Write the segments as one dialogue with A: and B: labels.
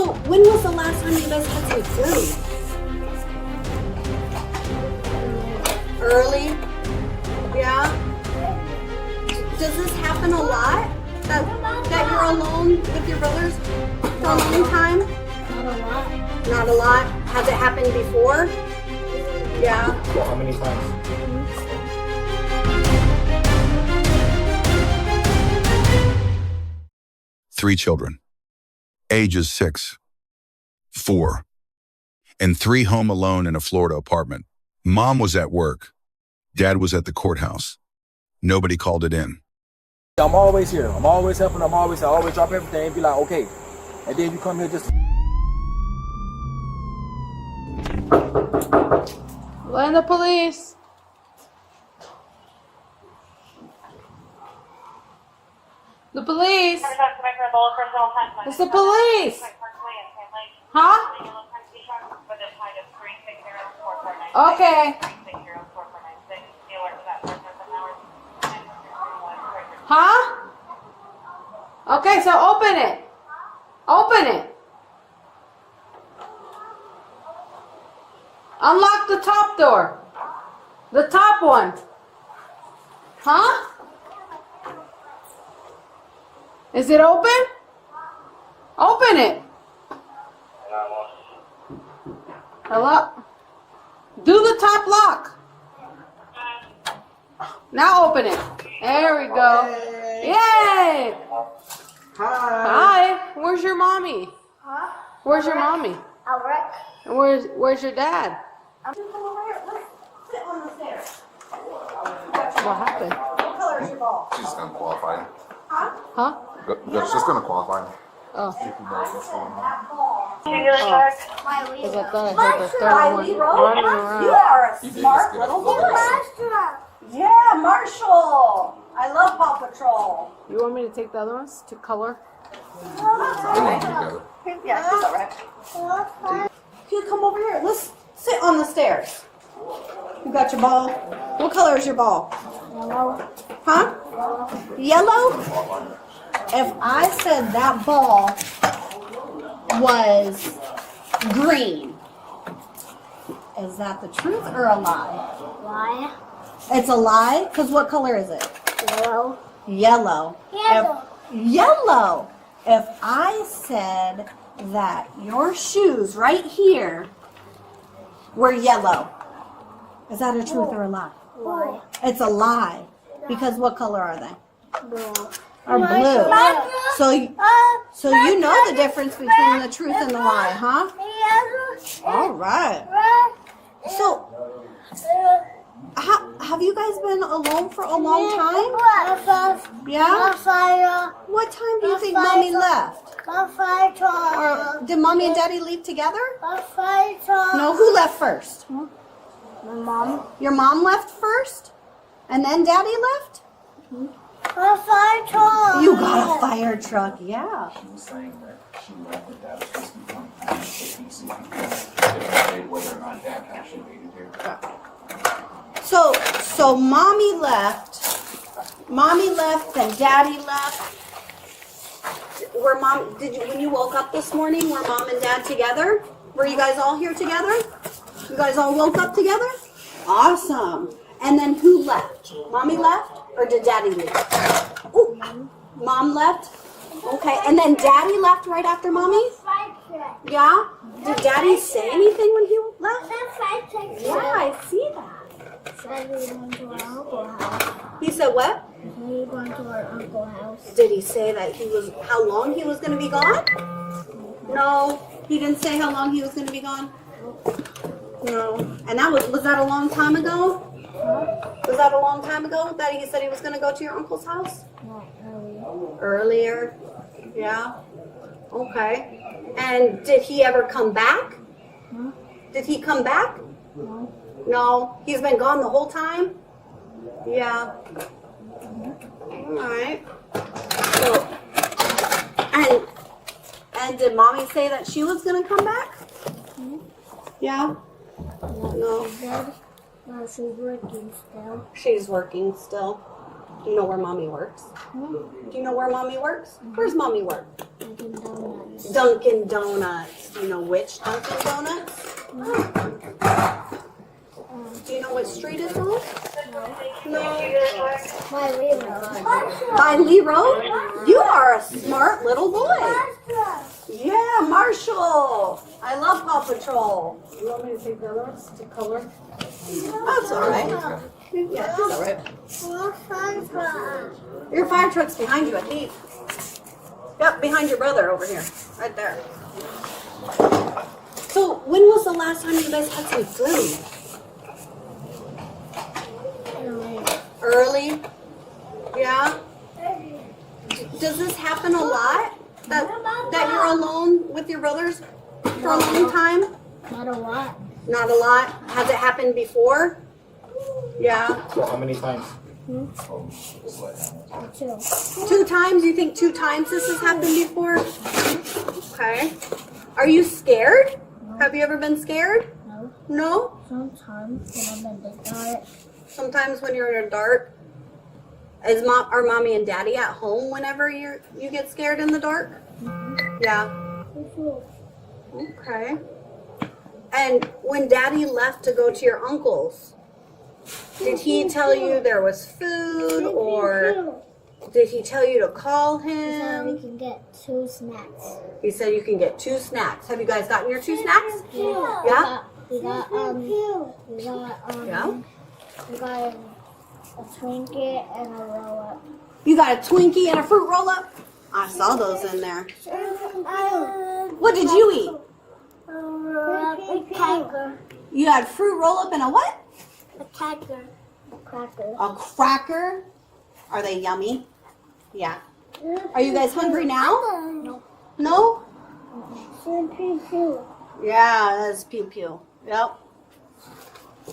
A: So, when was the last time you guys had some food? Early? Yeah? Does this happen a lot? That you're alone with your brothers for a long time?
B: Not a lot.
A: Not a lot? Has it happened before? Yeah.
C: Well, how many times?
D: 3 children, ages 6, 4, and 3 home alone in a Florida apartment. Mom was at work. Dad was at the courthouse. Nobody called it in.
C: I'm always here. I'm always helping. I always drop everything and be like, okay. And then you come here just...
E: Land the police. The police. It's the police. Huh? Okay. Huh? Okay, so open it. Open it. Unlock the top door. The top one. Huh? Is it open? Open it. Hello? Do the top lock. Now open it. There we go. Yay! Hi. Where's your mommy?
B: Huh?
E: Where's your mommy?
B: At work.
E: And where's your dad?
A: Come over here. Let's sit on the stairs.
E: What happened?
A: What color is your ball?
F: She's just gonna qualify.
A: Huh?
E: Huh?
F: She's just gonna qualify.
E: Oh.
A: That ball.
E: Because I thought I heard the third one
A: You
E: running around.
A: are a
F: You did
A: smart
F: just get
A: little
F: a
A: boy.
F: photo.
A: Yeah, Marshall. I love Paw Patrol.
E: You want me to take the other ones to color?
F: Together.
A: Yeah, she's all right. You come over here. Let's sit on the stairs. You got your ball. What color is your ball?
B: Yellow.
A: Huh? Yellow? If I said that ball was green, is that the truth or a lie?
B: Why?
A: It's a lie? Because what color is it?
B: Yellow.
A: Yellow.
B: Yellow.
A: Yellow. If I said that your shoes right here were yellow, is that a truth or a lie?
B: Why?
A: It's a lie. Because what color are they?
B: Blue.
A: Or blue. So you know the difference between the truth and the lie, huh? All right. So, have you guys been alone for a long time? Yeah? What time do you think Mommy left? Or did Mommy and Daddy leave together? No, who left first?
B: My mom.
A: Your mom left first? And then Daddy left? You got a fire truck, yeah.
C: She was saying that she left with that was supposed to become PC whether or not Dad actually made it here.
A: So Mommy left, then Daddy left. When you woke up this morning, were Mom and Dad together? Were you guys all here together? You guys all woke up together? Awesome. And then who left? Mommy left or did Daddy leave? Ooh, Mom left? Okay, and then Daddy left right after Mommy? Yeah? Did Daddy say anything when he left? Yeah, I see that. He said what?
B: We're going to our uncle's house.
A: Did he say that how long he was going to be gone? No, he didn't say how long he was going to be gone. No, and was that a long time ago? Was that a long time ago that he said he was going to go to your uncle's house?
B: Not early.
A: Earlier? Yeah. Okay. And did he ever come back?
B: Huh?
A: Did he come back?
B: No.
A: No, he's been gone the whole time? Yeah. All right. So, and did Mommy say that she was going to come back? Yeah? No.
B: No, she's working still.
A: She's working still. Do you know where Mommy works? Do you know where Mommy works? Where's Mommy work?
B: Making donuts.
A: Dunkin' Donuts. Do you know which Dunkin' Donuts? Do you know what street it's on? No.
B: My Leo.
A: By Lee Road? You are a smart little boy. Yeah, Marshall. I love Paw Patrol.
E: You want me to take the other ones to color?
A: That's all right. Yeah, that's all right. Your fire truck's behind you, I think. Yep, behind your brother over here. Right there. So, when was the last time you guys had some food? Early? Yeah? Does this happen a lot? That you're alone with your brothers for a long time?
B: Not a lot.
A: Not a lot? Has it happened before? Yeah.
G: So how many times?
B: Two.
A: 2 times? You think 2 times this has happened before? Okay. Are you scared?
B: No.
A: Have you ever been scared?
B: No.
A: No?
B: Sometimes when I'm in the dark.
A: Sometimes when you're in the dark? Are mommy and daddy at home whenever you get scared in the dark? Yeah. Okay. And when daddy left to go to your uncle's, did he tell you there was food, or did he tell you to call
B: So we
A: him?
B: can get 2 snacks.
A: He said you can get 2 snacks. Have you guys gotten your 2 snacks?
B: Yeah.
A: Yeah?
B: We got
A: Yeah.
B: we got a Twinkie and a roll up.
A: You got a Twinkie and a fruit roll up? I saw those in there. What did you eat?
B: A cracker.
A: You had fruit roll up and a what?
B: A cracker. A cracker.
A: A cracker. Are they yummy? Yeah. Are you guys hungry now?
B: No.
A: No?
B: Pew pew.
A: Yeah, that's pew pew. Yep.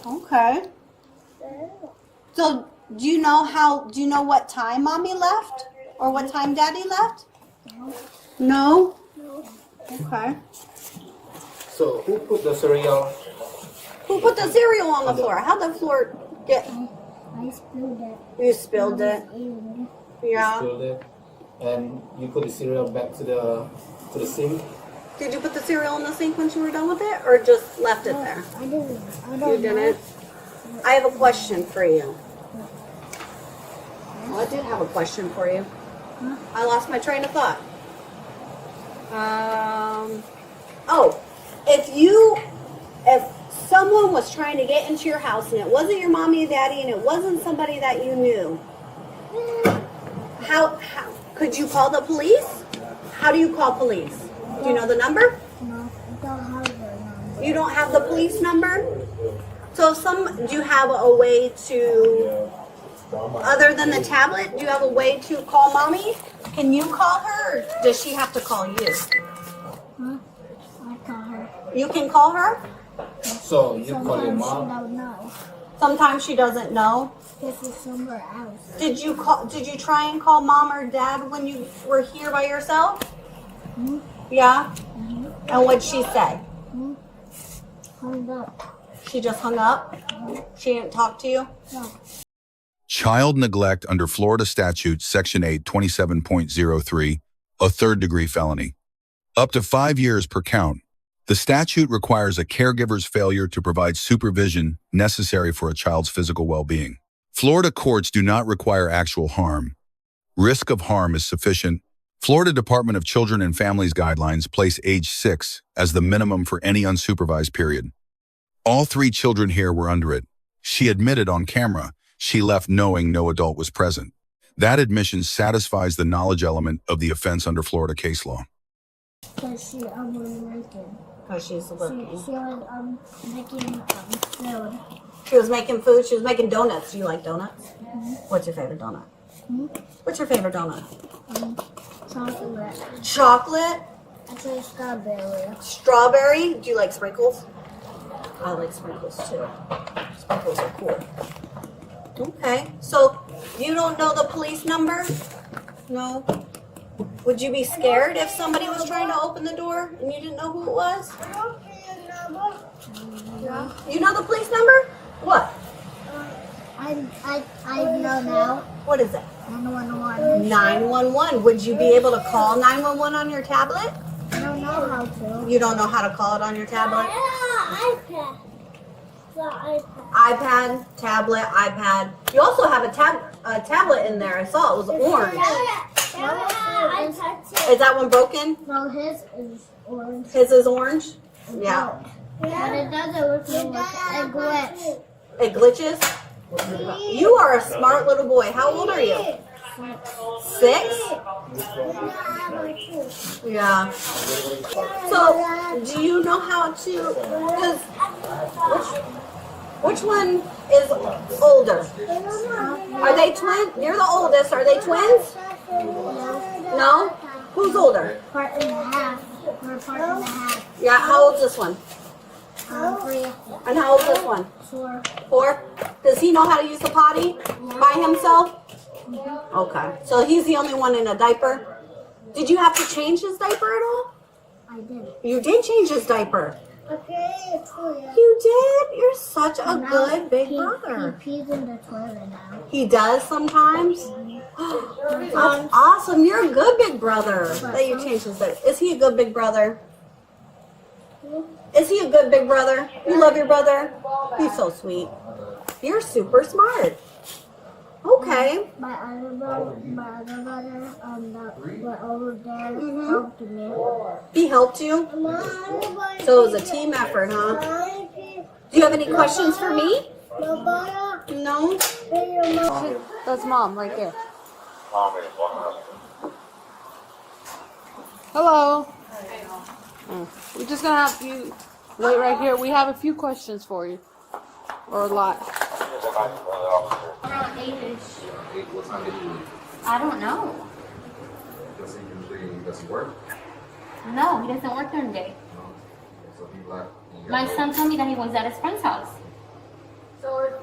A: Okay. So do you know what time mommy left? Or what time daddy left? No? Okay.
G: So who put the cereal?
A: Who put the cereal on the floor? How'd the floor get?
B: I spilled it.
A: You spilled it.
B: Eating.
A: Yeah.
G: Spilled it, and you put the cereal back to the sink.
A: Did you put the cereal in the sink when you were done with it, or just left it there?
B: I didn't. I don't
A: You didn't? I have a question for you. Well, I did have a question for you. I lost my train of thought. If someone was trying to get into your house and it wasn't your mommy and daddy and it wasn't somebody that you knew, how could you call the police? How do you call police? Do you know the number?
B: No, I don't have the number.
A: You don't have the police number? So do you have a way to, other than the tablet, do you have a way to call mommy? Can you call her, or does she have to call you?
B: Huh? I call her.
A: You can call her?
G: So you call your
B: Sometimes she
G: mom.
B: don't know.
A: Sometimes she doesn't know.
B: This is somewhere else.
A: Did you try and call mom or dad when you were here by yourself? Yeah? And what'd she say?
B: Hung up.
A: She just hung up? She didn't talk to you?
B: No.
D: Child neglect under Florida statute section 827.03, a 3rd-degree felony. Up to 5 years per count. The statute requires a caregiver's failure to provide supervision necessary for a child's physical well-being. Florida courts do not require actual harm. Risk of harm is sufficient. Florida Department of Children and Families guidelines place age 6 as the minimum for any unsupervised period. All 3 children here were under it. She admitted on camera she left knowing no adult was present. That admission satisfies the knowledge element of the offense under Florida case law.
B: Because she was working.
A: Because she's
B: She
A: looking.
B: was making food.
A: She was making food. She was making donuts. Do you like donuts? What's your favorite donut? What's your favorite donut?
B: Chocolate.
A: Chocolate?
B: I say strawberry.
A: Strawberry? Do you like sprinkles? I like sprinkles too. Sprinkles are cool. Okay. So you don't know the police number? No? Would you be scared if somebody was trying to open the door and you didn't know who it was? Yeah. You know the police number? What?
B: I know now.
A: What is it?
B: 911.
A: 911. Would you be able to call 911 on your tablet?
B: know how to.
A: You don't know how to call it on your tablet?
B: iPad. The iPad.
A: iPad, tablet, iPad. You also have a tablet in there. I saw it was orange. Is that one broken?
B: No, his is orange.
A: His is orange? Yeah.
B: But it doesn't work like a glitch.
A: It glitches? You are a smart little boy. How old are you? 6? Yeah. So, do you know how to, because which one is older? Are they twins? You're the oldest. Are they twins? No? Who's older?
B: Part and a half. We're part and a half.
A: Yeah, how old's this one?
B: 3.
A: And how old's this one?
B: 4.
A: 4? Does he know how to use the potty by himself? Okay. So he's the only one in a diaper? Did you have to change his diaper at all?
B: I did.
A: You did change his diaper.
B: Okay,
A: You did? You're such a good big brother.
B: He pees in the toilet now.
A: He does sometimes? That's awesome. You're a good big brother that you changed his diaper. Is he a good big brother? Is he a good big brother? You love your brother? He's so sweet. You're super smart. Okay.
B: My other brother, that went over there, helped me.
A: He helped you? So it was a team effort, huh? Do you have any questions for me? No?
E: That's mom right there. Hello. We're just gonna have you wait right here. We have a few questions for you, or a lot.
H: Around 8-ish.
F: What time did you leave?
H: I don't know.
F: Does he work?
H: No, he doesn't work during the day.
F: No. So he left.
H: My son told me that he was at his friend's house.
E: So,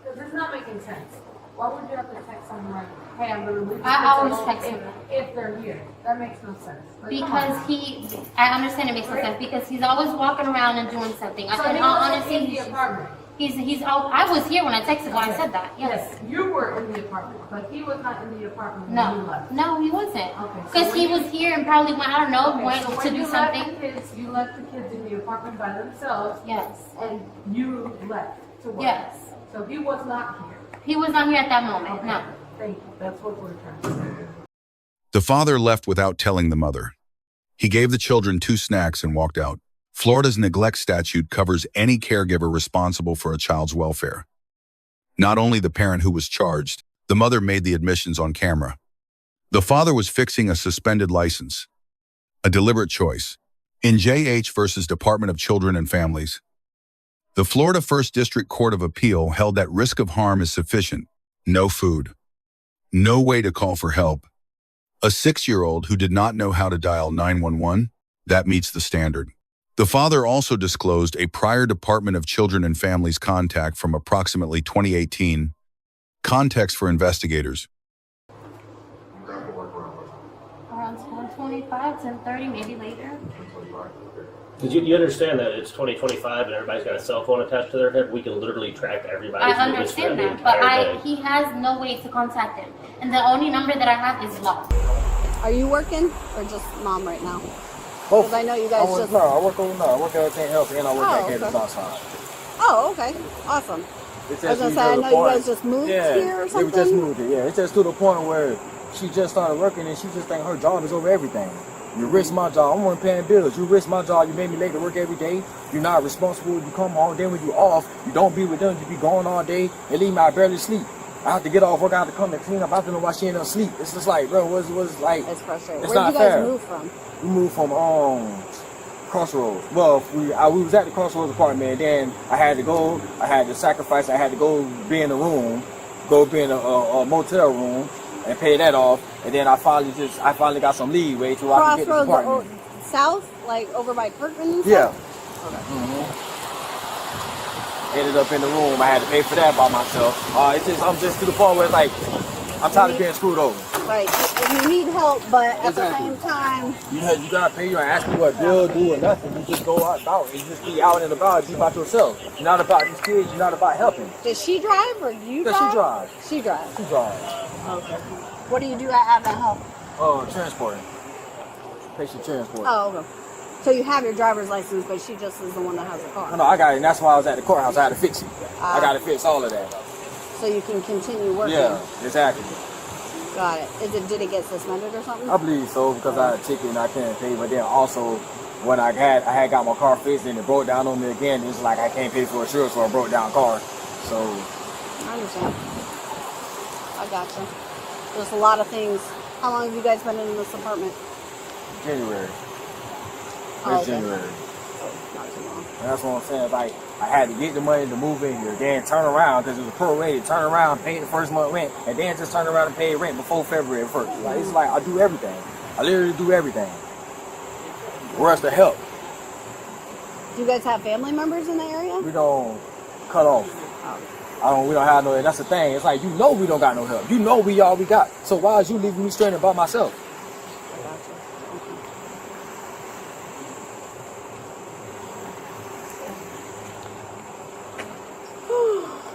E: because it's not making sense. Why would you have to text someone like, "Hey, I'm gonna leave"?
H: I always text him.
E: If they're here. That makes no sense. Like,
H: Because I understand it makes no sense, because he's always walking around and doing something.
E: So
H: And
E: he wasn't
H: honestly,
E: in the apartment.
H: I was here when I texted when I said that. Yes.
E: Yes, you were in the apartment, but he was not in the apartment when you
H: No,
E: left.
H: no, he wasn't.
E: Okay, so
H: Because he was here and probably went, I don't know,
E: Okay,
H: went
E: so
H: to
E: when
H: do
E: you
H: something.
E: you left the kids in the apartment by themselves,
H: Yes.
E: and you left to work.
H: Yes.
E: So he was not here.
H: He was not here at that moment.
E: Okay.
H: No.
E: Thank you. That's what we're trying to say.
D: The father left without telling the mother. He gave the children 2 snacks and walked out. Florida's neglect statute covers any caregiver responsible for a child's welfare. Not only the parent who was charged, the mother made the admissions on camera. The father was fixing a suspended license. A deliberate choice. In J.H. versus Department of Children and Families, the Florida First District Court of Appeal held that risk of harm is sufficient. No food. No way to call for help. A 6-year-old who did not know how to dial 911, that meets the standard. The father also disclosed a prior Department of Children and Families contact from approximately 2018. Context for investigators.
H: Around 10:25, 10:30, maybe later.
I: Did you understand that it's 2025 and everybody's got a cell phone attached to their head? We can literally track everybody's
H: I
I: movements
H: understand
I: throughout the
H: that, but
I: entire day.
H: he has no way to contact him. And the only number that I have is locked.
A: Are you working or just mom right now?
J: Both.
A: Because I know you guys
J: I work at everything else and I work at Kansas outside.
A: Oh, okay. Awesome.
J: It's
A: I was going to say, I know you guys just moved here or something?
J: We just moved here, yeah. It's just to the point where she just started working and she just think her job is over everything. You risk my job. I'm one paying bills. You risk my job. You made me late to work every day. You're not responsible. You come home. Then when you off, you don't be with them. You be gone all day. They leave me. I barely sleep. I have to get off work. I have to come to clean up. I have to know why she ain't up sleep. It's just like, bro, what's like?
A: It's frustrating.
J: It's
A: Where
J: not
A: did you guys
J: fair.
A: move from?
J: We moved from Crossroads. Well, we was at the Crossroads apartment. And then I had to sacrifice. I had to go be in a room, be in a motel room, and pay that off. And then I finally got some leeway to I can get this apartment.
A: Crossroads south, like over by Kirkland and
J: Yeah.
A: stuff? Okay.
J: Ended up in the room. I had to pay for that by myself. I'm just to the point where it's like I'm tired of being screwed over.
A: Right. You need help, but at the same time,
J: You gotta pay. You ain't ask me what bill do or nothing. You just go out and just be out and about, be by yourself. You're not about these kids. You're not about helping.
A: does she drive or do you
J: Yeah,
A: drive?
J: she drives.
A: She drives.
J: She drives.
A: Okay. What do you do at Advent Health?
J: Oh, transporting. patient transport.
A: Oh, okay. So you have your driver's license, but she just is the one that has the car.
J: No, I got it, and that's why I was at the courthouse. I had to fix it. I got to fix all of that.
A: So you can continue working.
J: Yeah, exactly.
A: Got it. Did it get suspended or something?
J: I believe so because I had a ticket and I couldn't pay. But then also, when I had got my car fixed and it broke down on me again, it's like I can't pay for insurance for a broke down car. So
A: I understand. I gotcha. There's a lot of things. How long have you guys been in this apartment?
J: January.
A: Oh, okay.
J: January.
A: Not too long.
J: And that's what I'm saying. Like I had to get the money to move in here, then turn around because it was prorated. Turn around, pay the first month rent, and then just turn around and pay rent before February 1st. Like it's like I do everything. I literally do everything. Where's the help?
A: Do you guys have family members in the area?
J: We don't cut off. We don't have no. That's the thing. It's like we don't got no help. We all we got. So why is you leaving me stranded by myself?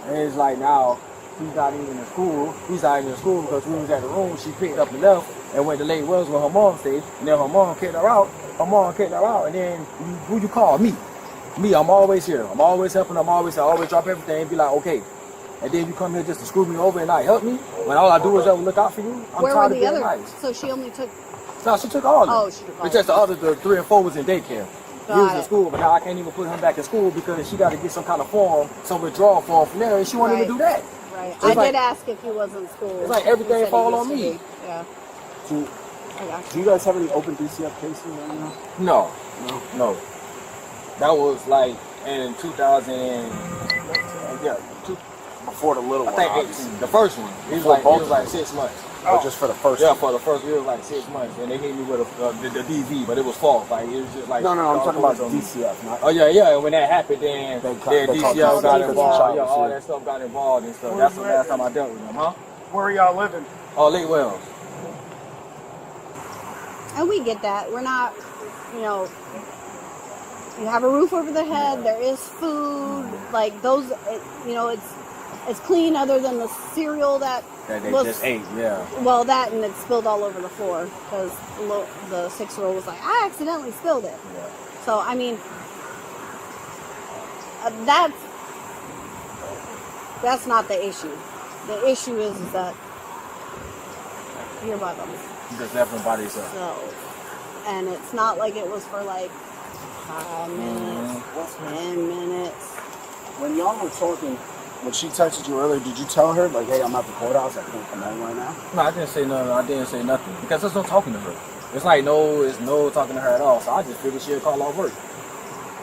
J: And it's like now he's not even in school. He's not even in school because we was at the room. She picked up and left and went to Lake Wells where her mom stayed. And then her mom kicked her out. And then who you call? Me. I'm always here. I'm always helping. I always drop everything and be like, okay. And then you come here just to screw me over and not help me when all I do is ever look out for you. I'm
A: Where
J: tired
A: were
J: of
A: the
J: being
A: others?
J: nice.
A: So she only took.
J: No, she took all of them.
A: Oh, she took all
J: It's just the 3 and 4 was in daycare. He was
A: Got
J: in
A: it.
J: school, but now I can't even put him back in school because she got to get some kind of form, some withdrawal form from there, and she won't even do that.
A: Right.
J: It's
A: I
J: like-
A: did ask if he was in school.
J: It's like
A: He
J: everything
A: said he
J: fall
A: used
J: on
A: to
J: me.
A: be. Yeah.
K: Do,
A: I got
K: do you guys have any open DCF cases right now?
J: No. That was like in 2000 and,
K: Before the little
J: I
K: one,
J: think
K: obviously.
J: 18, the first one. It was like 6 months.
K: Or just for the first
J: Yeah,
K: one?
J: for the first, it was like 6 months, and they hit me with the DV, but it was false. Like it was just like
K: No, I'm talking about
J: on me.
K: DCF. Not,
J: Oh yeah. And when that happened, then
K: They
J: DCL got
K: called
J: involved.
K: you.
J: Yeah, all that stuff got involved and stuff. That's the last time I dealt with them, huh?
K: Where are y'all living?
J: Oh, Lake Wells.
A: And we get that. We're not, you have a roof over their head. There is food. Like those, it's clean other than the cereal that
J: They
A: was,
J: just ate, yeah.
A: Well, that and it spilled all over the floor because the 6-year-old was like, I accidentally spilled it.
J: Yeah.
A: So, I mean, that's not the issue. The issue is that you're by them.
J: You just left them by themselves.
A: So, and it's not like it was for like 5 minutes, 10 minutes.
K: When y'all were talking, when she texted you earlier, did you tell her, like, hey, I'm at the courthouse, I can't come home right now?
J: No, I didn't say nothing. I didn't say nothing because there's no talking to her. It's like it's no talking to her at all. So I just figured she'd call off work.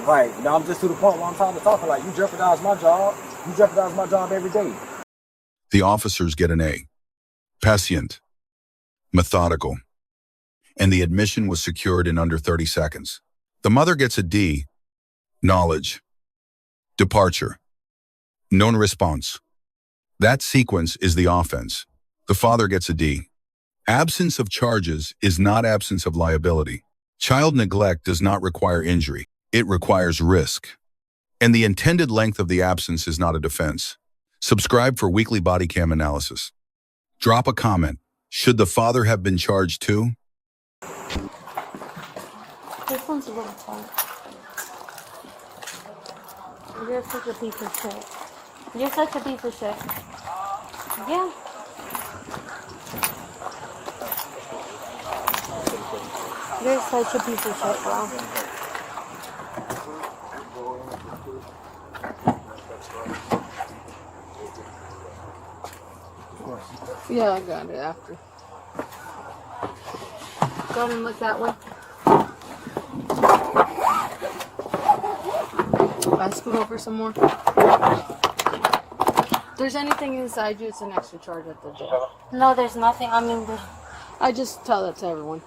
J: Right now, I'm just to the point where I'm tired of talking. Like, you jeopardize my job. You jeopardize my job every day.
D: The officers get an A. Prescient. Methodical. And the admission was secured in under 30 seconds. The mother gets a D. Knowledge. Departure. Known response. That sequence is the offense. The father gets a D. Absence of charges is not absence of liability. Child neglect does not require injury. It requires risk. And the intended length of the absence is not a defense. Subscribe for weekly body cam analysis. Drop a comment. Should the father have been charged too?
H: This one's a little fun. You're such a piece of shit. You're such a piece of shit. Yeah. You're such a piece of shit, bro.
E: Yeah, I got it after. Go ahead and look that way. I scoot over some more. If there's anything inside you, it's an extra charge at the jail.
H: No, there's nothing. I mean,
E: I just tell that to everyone.